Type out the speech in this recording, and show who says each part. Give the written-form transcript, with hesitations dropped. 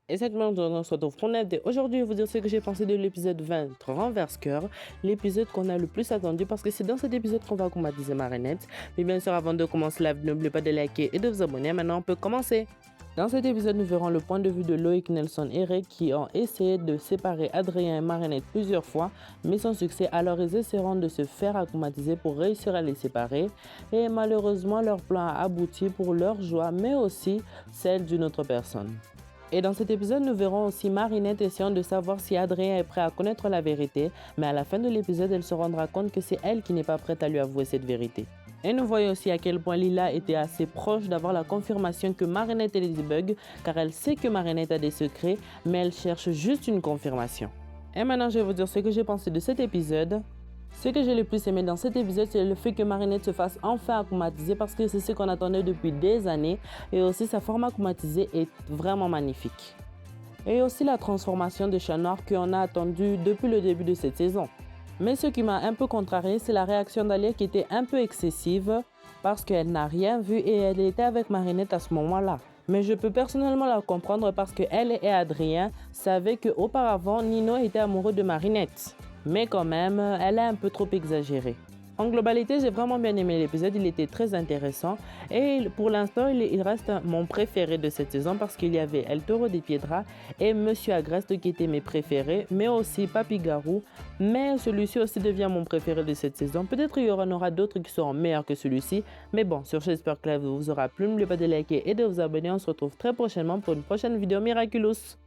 Speaker 1: Et cette semaine, on se retrouve pour une aujourd'hui, je vais vous dire ce que j'ai pensé de l'épisode 20 Renverse Cœur, l'épisode qu'on a le plus attendu parce que c'est dans cet épisode qu'on va automatiser Marinette. Mais bien sûr, avant de commencer la vidéo, n'oubliez pas de liker et de vous abonner. Maintenant, on peut commencer. Dans cet épisode, nous verrons le point de vue de Loïc, Nelson et Rick qui ont essayé de séparer Adrien et Marinette plusieurs fois, mais sans succès. Alors ils essaieront de se faire automatiser pour réussir à les séparer. Et malheureusement, leur plan a abouti pour leur joie, mais aussi celle d'une autre personne. Et dans cet épisode, nous verrons aussi Marinette essayant de savoir si Adrien est prêt à connaître la vérité, mais à la fin de l'épisode, elle se rendra compte que c'est elle qui n'est pas prête à lui avouer cette vérité. Et nous voyons aussi à quel point Lila était assez proche d'avoir la confirmation que Marinette est Ladybug, car elle sait que Marinette a des secrets, mais elle cherche juste une confirmation. Et maintenant, je vais vous dire ce que j'ai pensé de cet épisode. Ce que j'ai le plus aimé dans cet épisode, c'est le fait que Marinette se fasse enfin automatiser parce que c'est ce qu'on attendait depuis des années et aussi sa forme automatisée est vraiment magnifique. Et aussi la transformation de Chat Noir qu'on a attendu depuis le début de cette saison. Mais ce qui m'a un peu contrarié, c'est la réaction d'Alia qui était un peu excessive parce qu'elle n'a rien vu et elle était avec Marinette à ce moment-là. Mais je peux personnellement la comprendre parce qu'elle et Adrien savaient qu'auparavant Nino était amoureux de Marinette. Mais quand même, elle a un peu trop exagéré. En globalité, j'ai vraiment bien aimé l'épisode, il était très intéressant et pour l'instant, il reste mon préféré de cette saison parce qu'il y avait El Toro de Piedra et Monsieur Agreste qui étaient mes préférés, mais aussi Papi Garou, mais celui-ci aussi devient mon préféré de cette saison. Peut-être qu'il y en aura d'autres qui seront meilleurs que celui-ci, mais bon, sur ce, j'espère que la vidéo vous aura plu, n'oubliez pas de liker et de vous abonner, on se retrouve très prochainement pour une prochaine vidéo miraculeuse.